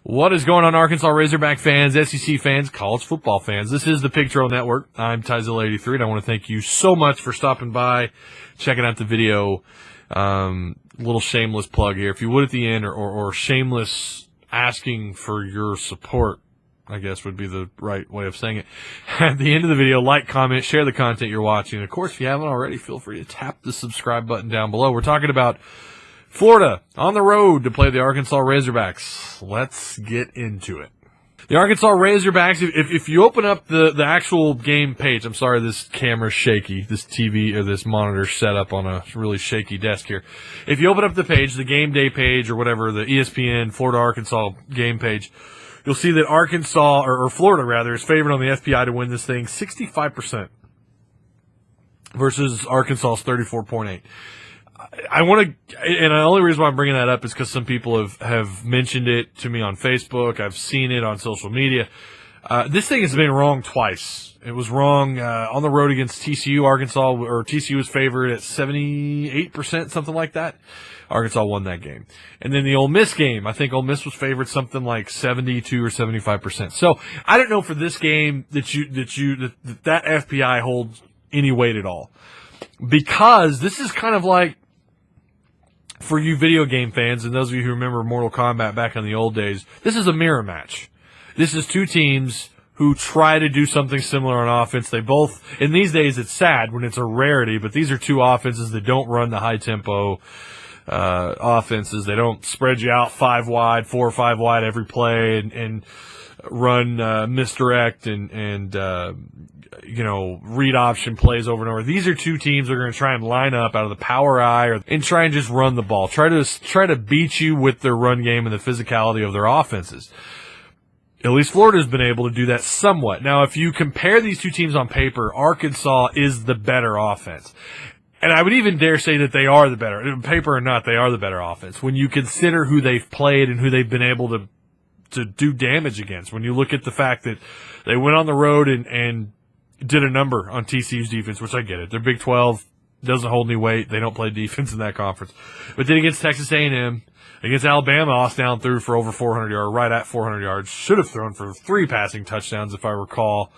What is going on, Arkansas Razorback fans, SEC fans, college football fans? This is the Pig Trail Network. I'm Tyzilla83, and I want to thank you so much for stopping by, checking out the video. Little shameless plug here, if you would at the end, or shameless asking for your support, I guess would be the right way of saying it. At the end of the video, like, comment, share the content you're watching. And of course, if you haven't already, feel free to tap the subscribe button down below. We're talking about Florida on the road to play the Arkansas Razorbacks. Let's get into it. The Arkansas Razorbacks, if you open up the actual game page, I'm sorry this camera's shaky, this TV or this monitor set up on a really shaky desk here. If you open up the page, the game day page or whatever, the ESPN Florida Arkansas game page, you'll see that Arkansas, or Florida rather, is favored on the FPI to win this thing 65% versus Arkansas's 34.8. I want to, and the only reason why I'm bringing that up is because some people have mentioned it to me on Facebook. I've seen it on social media. This thing has been wrong twice. It was wrong on the road against TCU. Arkansas, or TCU was favored at 78%, something like that. Arkansas won that game. And then the Ole Miss game, I think Ole Miss was favored something like 72 or 75%. So I don't know for this game that FPI holds any weight at all, because this is kind of like, for you video game fans and those of you who remember Mortal Kombat back in the old days, this is a mirror match. This is two teams who try to do something similar on offense. They both, and these days it's sad when it's a rarity, but these are two offenses that don't run the high tempo offenses. They don't spread you out 5 wide, 4 or 5 wide every play and run misdirect and read option plays over and over. These are two teams that are going to try and line up out of the power eye and try and just run the ball. Try to beat you with their run game and the physicality of their offenses. At least Florida's been able to do that somewhat. Now, if you compare these two teams on paper, Arkansas is the better offense. And I would even dare say that they are the better. Paper or not, they are the better offense. When you consider who they've played and who they've been able to do damage against. When you look at the fact that they went on the road and did a number on TCU's defense, which I get it. They're Big 12, doesn't hold any weight. They don't play defense in that conference. But then against Texas A&M, against Alabama, Austin threw for over 400 yards, right at 400 yards. Should have thrown for 3 passing touchdowns, if I recall.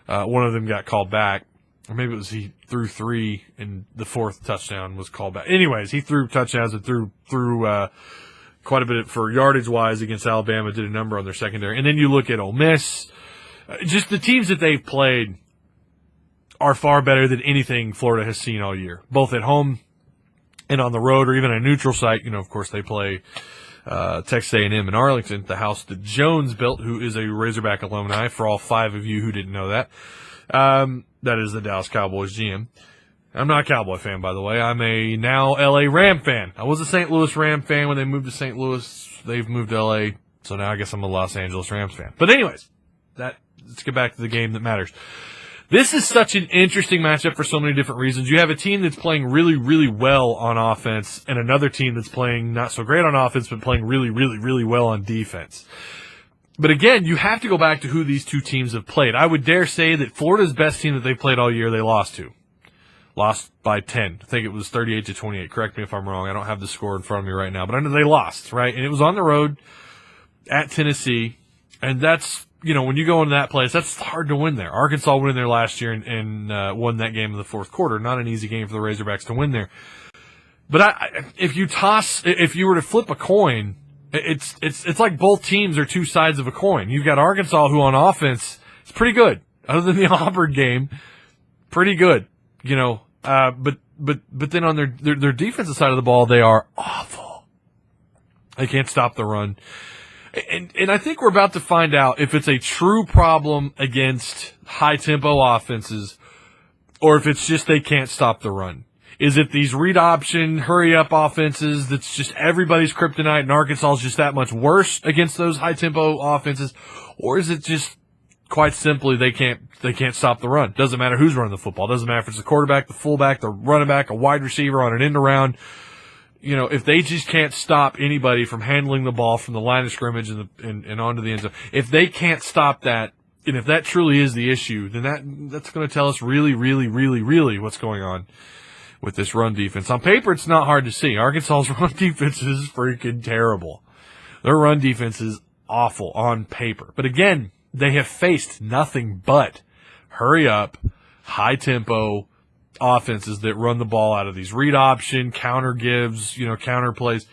One of them got called back. Or maybe it was he threw 3 and the 4th touchdown was called back. Anyways, he threw touchdowns and threw quite a bit for yardage-wise against Alabama, did a number on their secondary. And then you look at Ole Miss. Just the teams that they've played are far better than anything Florida has seen all year, both at home and on the road, or even a neutral site. Of course, they play Texas A&M in Arlington, the house that Jones built, who is a Razorback alumni, for all 5 of you who didn't know that. That is the Dallas Cowboys GM. I'm not a Cowboy fan, by the way. I'm a now L.A. Ram fan. I was a St. Louis Ram fan when they moved to St. Louis. They've moved to L.A., so now I guess I'm a Los Angeles Rams fan. But anyways, let's get back to the game that matters. This is such an interesting matchup for so many different reasons. You have a team that's playing really, really well on offense and another team that's playing not so great on offense but playing really, really, really well on defense. But again, you have to go back to who these two teams have played. I would dare say that Florida's best team that they've played all year, they lost to. Lost by 10. I think it was 38-28. Correct me if I'm wrong. I don't have the score in front of me right now. But I know they lost, right? And it was on the road at Tennessee. And that's, when you go into that place, that's hard to win there. Arkansas went in there last year and won that game in the 4th quarter. Not an easy game for the Razorbacks to win there. But if you were to flip a coin, it's like both teams are two sides of a coin. You've got Arkansas, who on offense is pretty good. Other than the Auburn game, pretty good. But then on their defensive side of the ball, they are awful. They can't stop the run. And I think we're about to find out if it's a true problem against high-tempo offenses or if it's just they can't stop the run. Is it these read option, hurry-up offenses that's just everybody's kryptonite and Arkansas is just that much worse against those high-tempo offenses? Or is it just quite simply they can't stop the run? Doesn't matter who's running the football. Doesn't matter if it's the quarterback, the fullback, the running back, a wide receiver on an end around. If they just can't stop anybody from handling the ball from the line of scrimmage and onto the end zone, if they can't stop that, and if that truly is the issue, then that's going to tell us really, really, really, really what's going on with this run defense. On paper, it's not hard to see. Arkansas's run defense is freaking terrible. Their run defense is awful on paper. But again, they have faced nothing but hurry up, high tempo offenses that run the ball out of these read option, counter gives, counter plays.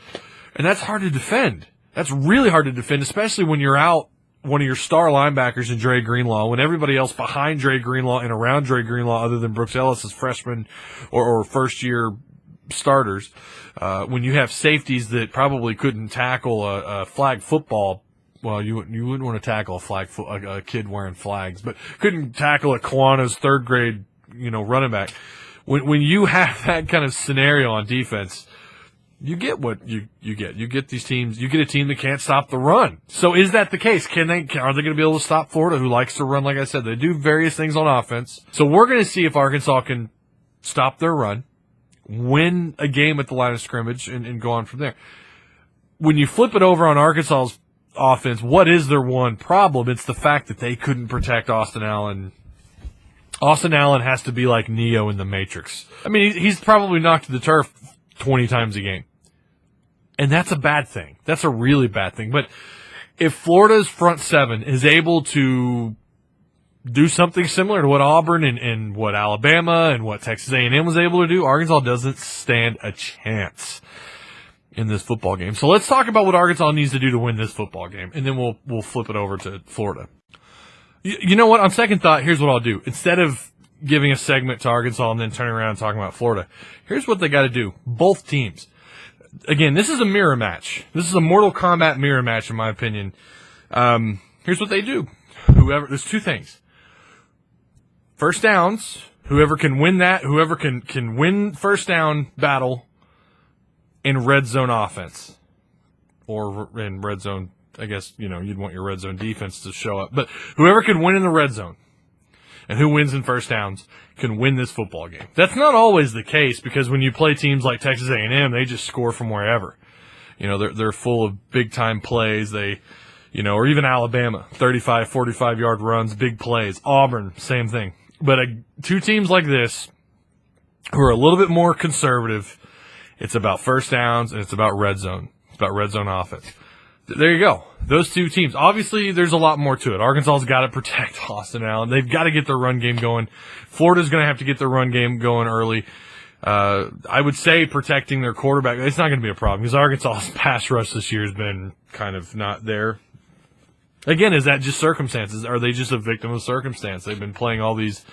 And that's hard to defend. That's really hard to defend, especially when you're out one of your star linebackers in Dre Greenlaw, when everybody else behind Dre Greenlaw and around Dre Greenlaw, other than Brooks Ellis, is freshmen or first-year starters, when you have safeties that probably couldn't tackle a flag football. Well, you wouldn't want to tackle a kid wearing flags, but couldn't tackle a Kiwanis third-grade, running back. When you have that kind of scenario on defense, you get what you get. You get these teams. You get a team that can't stop the run. So is that the case? Are they going to be able to stop Florida, who likes to run? Like I said, they do various things on offense. So we're going to see if Arkansas can stop their run, win a game at the line of scrimmage, and go on from there. When you flip it over on Arkansas's offense, what is their one problem? It's the fact that they couldn't protect Austin Allen. Austin Allen has to be like Neo in the Matrix. I mean, he's probably knocked to the turf 20 times a game. And that's a bad thing. That's a really bad thing. But if Florida's front seven is able to do something similar to what Auburn and what Alabama and what Texas A&M was able to do, Arkansas doesn't stand a chance in this football game. So let's talk about what Arkansas needs to do to win this football game, and then we'll flip it over to Florida. You know what? On second thought, here's what I'll do. Instead of giving a segment to Arkansas and then turning around and talking about Florida, here's what they got to do. Both teams. Again, this is a mirror match. This is a Mortal Kombat mirror match, in my opinion. Here's what they do. There's two things. First downs. Whoever can win that, whoever can win first down battle in red zone offense. Or in red zone, I guess, you'd want your red zone defense to show up. But whoever can win in the red zone and who wins in first downs can win this football game. That's not always the case, because when you play teams like Texas A&M, they just score from wherever. They're full of big-time plays. Or even Alabama, 35, 45-yard runs, big plays. Auburn, same thing. But two teams like this who are a little bit more conservative, it's about first downs and it's about red zone. It's about red zone offense. There you go. Those two teams. Obviously, there's a lot more to it. Arkansas's got to protect Austin Allen. They've got to get their run game going. Florida's going to have to get their run game going early. I would say protecting their quarterback, it's not going to be a problem, because Arkansas's pass rush this year has been kind of not there. Again, is that just circumstances? Are they just a victim of circumstance? They've been playing all these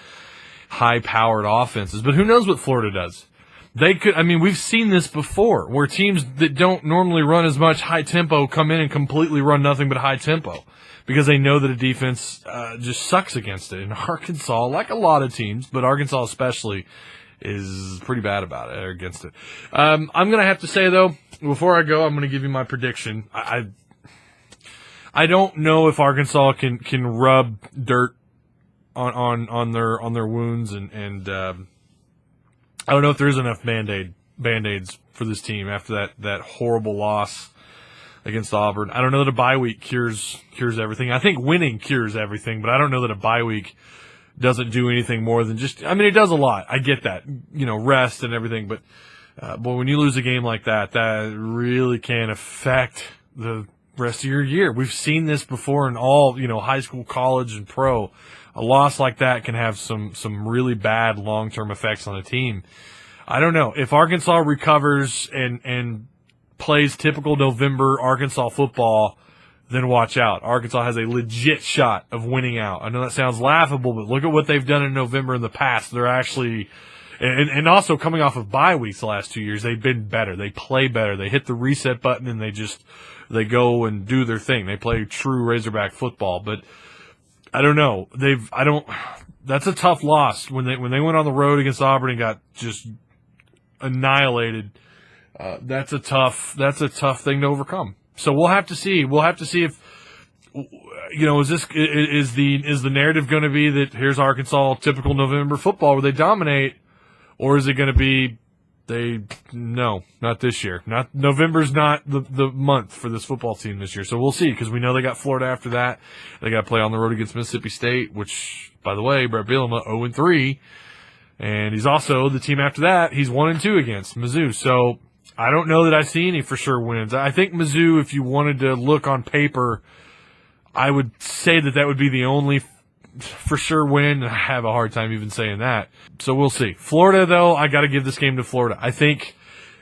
high-powered offenses. But who knows what Florida does? We've seen this before, where teams that don't normally run as much high tempo come in and completely run nothing but high tempo, because they know that a defense just sucks against it. And Arkansas, like a lot of teams, but Arkansas especially, is pretty bad about it, or against it. I'm going to have to say, though, before I go, I'm going to give you my prediction. I don't know if Arkansas can rub dirt on their wounds, and I don't know if there's enough band-aids for this team after that horrible loss against Auburn. I don't know that a bye week cures everything. I think winning cures everything, but I don't know that a bye week doesn't do anything more than just, it does a lot. I get that, rest and everything, but boy, when you lose a game like that really can affect the rest of your year. We've seen this before in all, high school, college, and pro. A loss like that can have some really bad long-term effects on a team. I don't know. If Arkansas recovers and plays typical November Arkansas football, then watch out. Arkansas has a legit shot of winning out. I know that sounds laughable, but look at what they've done in November in the past. They're actually, and also coming off of bye weeks the last 2 years, they've been better. They play better. They hit the reset button and they go and do their thing. They play true Razorback football, but I don't know. That's a tough loss when they went on the road against Auburn and got just annihilated. That's a tough thing to overcome. So we'll have to see. We'll have to see if is the narrative going to be that here's Arkansas typical November football where they dominate, or is it going to be no, not this year. Not November's not the month for this football team this year. So we'll see, because we know they got Florida after that. They got to play on the road against Mississippi State, which, by the way, Brett Bielema 0-3, and he's also the team after that. He's 1-2 against Mizzou. So I don't know that I see any for sure wins. I think Mizzou, if you wanted to look on paper I would say that would be the only for sure win. I have a hard time even saying that. So we'll see. Florida, though, I got to give this game to Florida. I think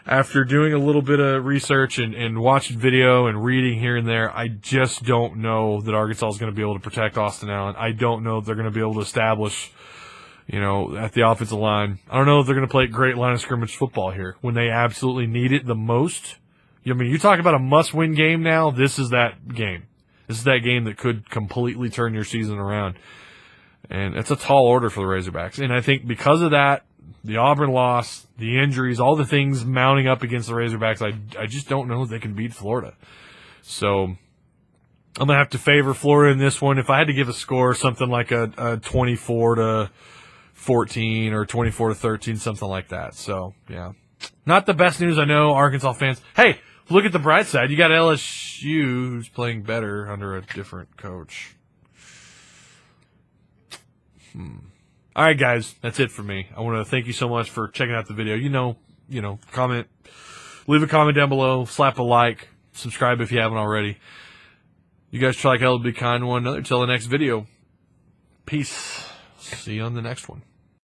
after doing a little bit of research and watching video and reading here and there, I just don't know that Arkansas is going to be able to protect Austin Allen. I don't know if they're going to be able to establish, at the offensive line. I don't know if they're going to play great line of scrimmage football here when they absolutely need it the most. I mean, you talk about a must-win game now. This is that game. This is that game that could completely turn your season around. And it's a tall order for the Razorbacks. And I think because of that, the Auburn loss, the injuries, all the things mounting up against the Razorbacks, I just don't know if they can beat Florida. So I'm going to have to favor Florida in this one. If I had to give a score, something like a 24-14 or 24-13, something like that. So, yeah. Not the best news, I know, Arkansas fans. Hey, look at the bright side. You got LSU, who's playing better under a different coach. All right, guys, that's it for me. I want to thank you so much for checking out the video. Comment, leave a comment down below, slap a like, subscribe if you haven't already. You guys try like hell to be kind to one another. Till the next video. Peace. See you on the next one.